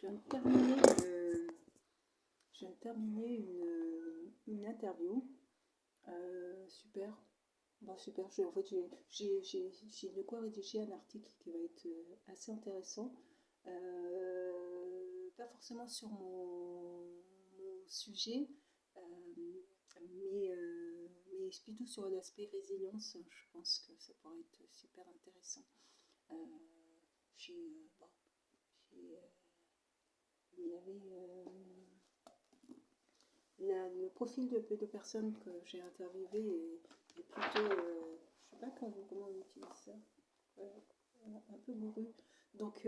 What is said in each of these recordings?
viens de terminer, je viens de terminer une interview. Super. Bon, super. En fait, j'ai de quoi rédiger un article qui va être assez intéressant. Pas forcément sur mon sujet, mais plutôt sur l'aspect résilience. Je pense que ça pourrait être super intéressant. Euh, bon, il y avait le profil de personnes que j'ai interviewé est plutôt, je sais pas comment on utilise ça, un peu bourru. Donc,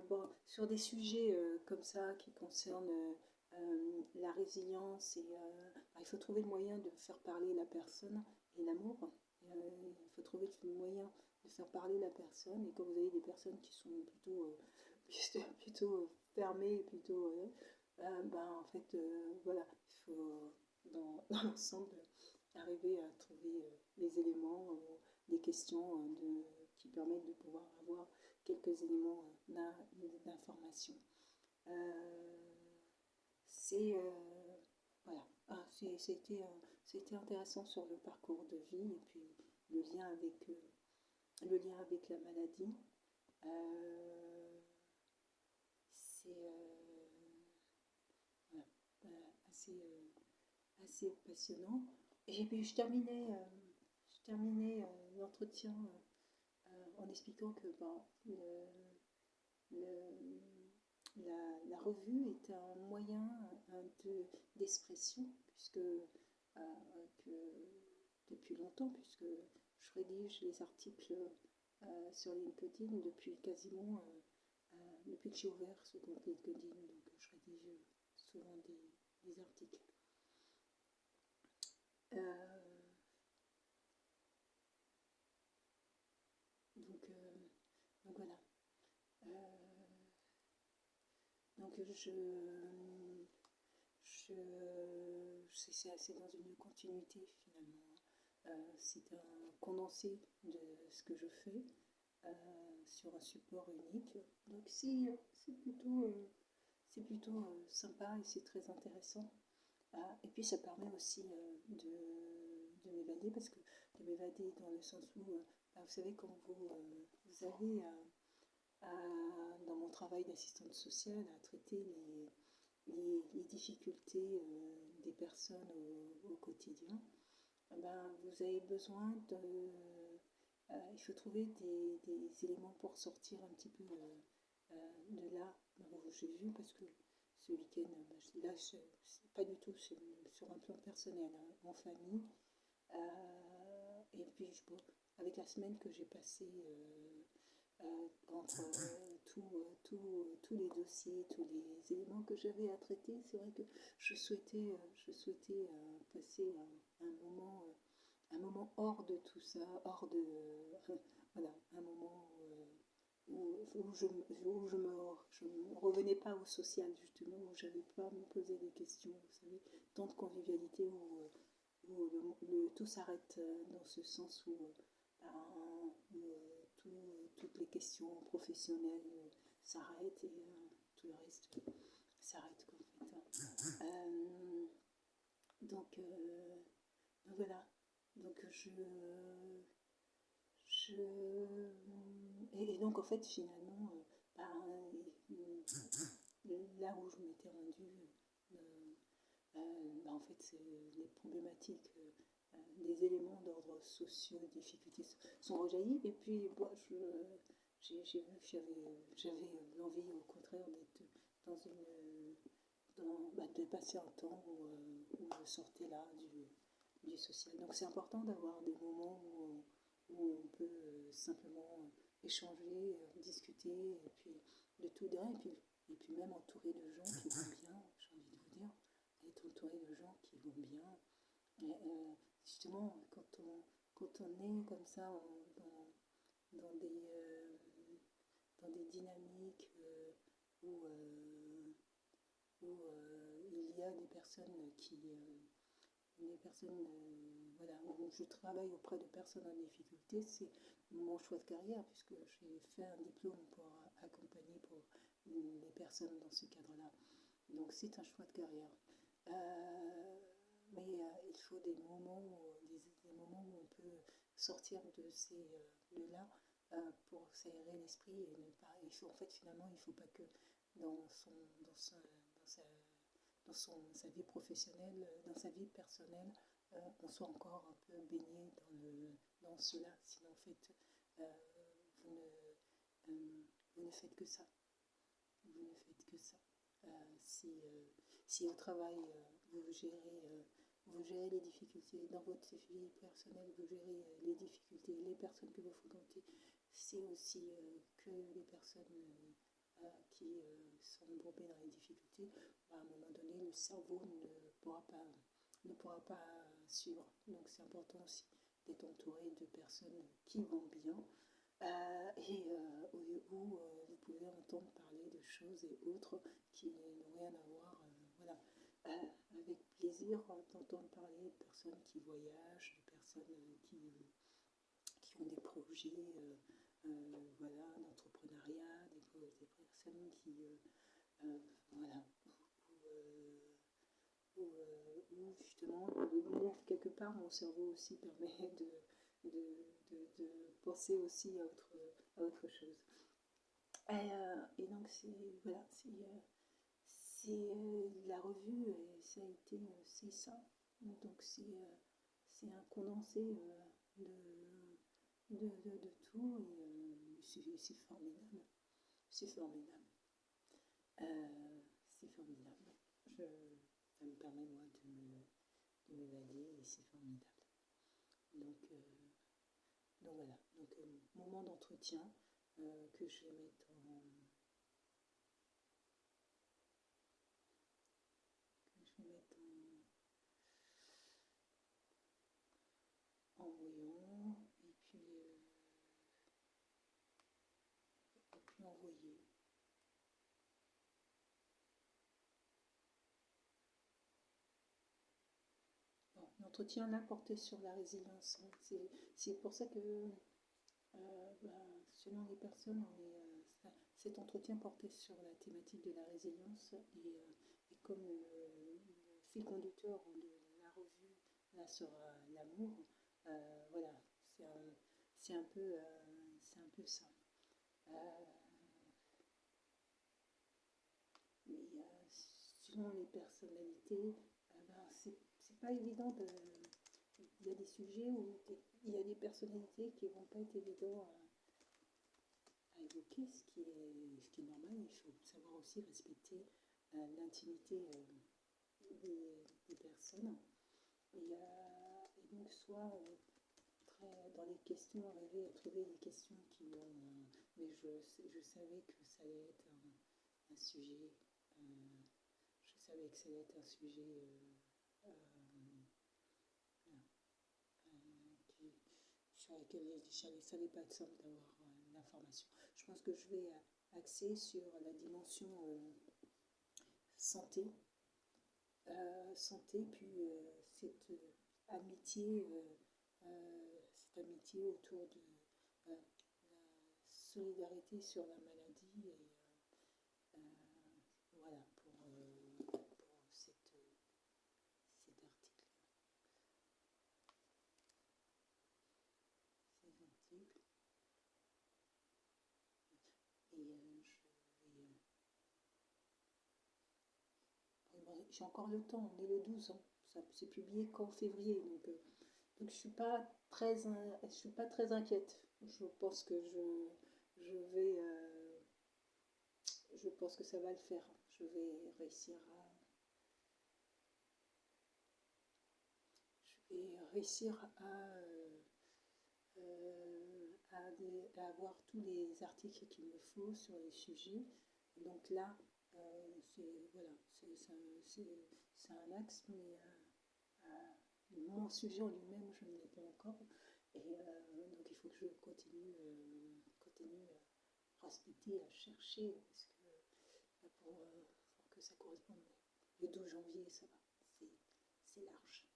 bon, sur des sujets comme ça qui concernent la résilience il faut trouver le moyen de faire parler la personne et l'amour. Il faut trouver le moyen de faire parler la personne. Et quand vous avez des personnes qui sont plutôt fermées, en fait, voilà, il faut dans l'ensemble arriver à trouver les éléments, des questions qui permettent de pouvoir avoir quelques éléments d'information. C'est voilà, c'était intéressant sur le parcours de vie et puis le lien avec la maladie. C'est voilà, assez passionnant. Et puis je terminais l'entretien en expliquant que le, la revue est un moyen d'expression, puisque depuis longtemps, puisque je rédige les articles sur LinkedIn depuis quasiment depuis que j'ai ouvert ce compte LinkedIn, donc je rédige souvent des articles. Donc voilà. Donc c'est dans une continuité finalement. C'est un condensé de ce que je fais sur un support unique. Donc c'est plutôt sympa et c'est très intéressant. Et puis ça permet aussi de m'évader, parce que de m'évader dans le sens où, vous savez, quand vous avez dans mon travail d'assistante sociale à traiter les difficultés des personnes au quotidien, vous avez besoin il faut trouver des éléments pour sortir un petit peu de là où j'ai vu, parce que ce week-end, là, c'est pas du tout sur un plan personnel, en famille. Et puis, avec la semaine que j'ai passée entre tous les dossiers, tous les éléments que j'avais à traiter, c'est vrai que je souhaitais passer un moment hors de tout ça, hors de voilà, un moment où je me revenais pas au social, justement, où j'avais pas à me poser des questions, vous savez, tant de convivialité où tout s'arrête dans ce sens où toutes les questions professionnelles s'arrêtent et tout le reste s'arrête, en fait. Donc voilà. Donc et donc en fait finalement là où je m'étais rendue en fait c'est les problématiques des éléments d'ordre social, des difficultés sont rejaillies, et puis j'ai vu que j'avais l'envie au contraire d'être de passer un temps où je sortais là du social. Donc c'est important d'avoir des moments où on peut simplement échanger, discuter, et puis de tout derrière, et puis même entouré de gens qui vont bien, j'ai envie de vous dire, être entouré de gens qui vont bien. Et, justement, quand on est comme ça dans des dynamiques où il y a des personnes voilà, où je travaille auprès de personnes en difficulté, c'est mon choix de carrière, puisque j'ai fait un diplôme pour accompagner pour les personne dans ce cadre-là. Donc c'est un choix de carrière. Mais il faut des moments, des moments où on peut sortir de ces là pour s'aérer l'esprit et ne pas. Il faut, en fait, finalement, il ne faut pas que dans sa vie professionnelle, dans sa vie personnelle, on soit encore un peu baigné dans cela. Sinon, en fait, euh, vous, vous ne faites que ça. Vous ne faites que ça. Si au travail, vous gérez les difficultés, dans votre vie personnelle, vous gérez les difficultés, les personnes que vous fréquentez, c'est aussi que les personnes qui sont embourbées dans les difficultés, à un moment donné, le cerveau ne pourra pas suivre. Donc c'est important aussi d'être entouré de personnes qui vont bien où vous pouvez entendre parler de choses et autres qui n'ont rien à voir. Voilà. Avec plaisir d'entendre parler de personnes qui voyagent, de personnes qui ont des projets voilà, d'entrepreneuriat, des personnes qui voilà, où justement, quelque part, mon cerveau aussi permet de penser aussi à autre chose. Et donc, voilà, la revue, ça a été, c'est ça. Donc, c'est un condensé de tout, et c'est formidable. C'est formidable. C'est formidable. Ça me permet, moi, de m'évader, et c'est formidable. Donc voilà. Donc, moment d'entretien que je vais mettre en voyant, et puis envoyer. Bon, l'entretien là portait sur la résilience. Hein. C'est pour ça que selon les personnes, cet entretien portait sur la thématique de la résilience, et comme le fil conducteur de la revue là sera l'amour, voilà, c'est un peu ça. Mais selon les personnalités, c'est pas évident de. Il y a des sujets où il y a des personnalités qui vont pas être évidents à évoquer, ce qui est normal. Il faut savoir aussi respecter l'intimité des personnes. Et donc, soit dans les questions, arriver à trouver des questions qui vont. Mais je savais que ça allait être un sujet. Je savais que ça allait être un sujet sur lequel ça n'allait pas être simple d'avoir l'information. Je pense que je vais axer sur la dimension santé, puis amitié, cette amitié autour de la solidarité sur la maladie, et voilà pour cet article. Et j'ai encore le temps, on est le 12, hein. Ça c'est publié qu'en février, donc je suis pas très inquiète. Je pense que je pense que ça va le faire. Je vais réussir à avoir tous les articles qu'il me faut sur les sujets. Donc là, c'est un axe, mais mon sujet en lui-même, je ne l'ai pas encore. Et donc il faut que je continue à respecter, à chercher, parce que pour que ça corresponde. Le 12 janvier, ça va. C'est large.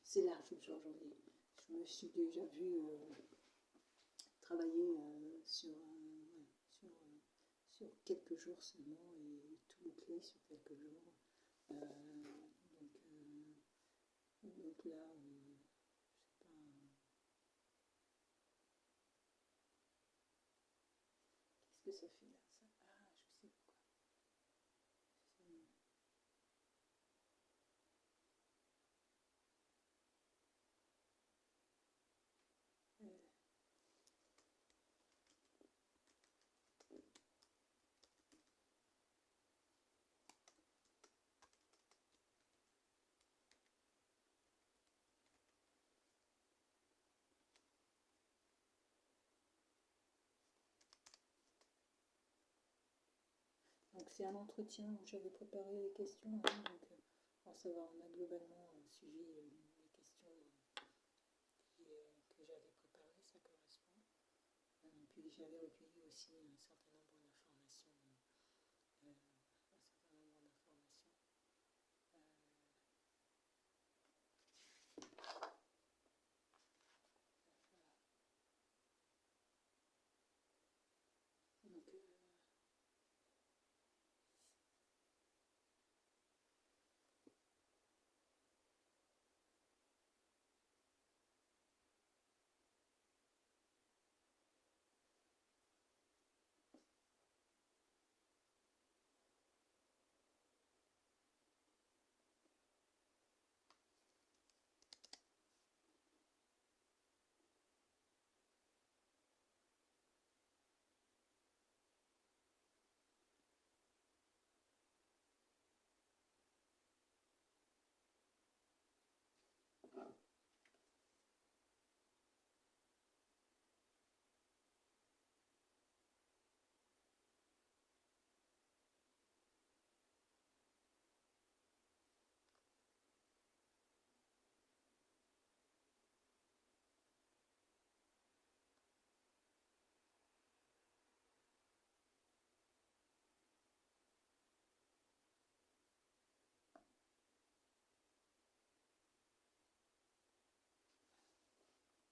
C'est large le 12 janvier. Je me suis déjà vue travailler sur sur quelques jours seulement et tout boucler sur quelques jours. Donc là, je sais pas. Qu'est-ce que ça fait là ça? Ah, je sais pourquoi. Donc c'est un entretien où j'avais préparé les questions, hein, donc alors ça va, on a globalement suivi les questions que j'avais préparées, ça correspond. Puis j'avais recueilli aussi certaines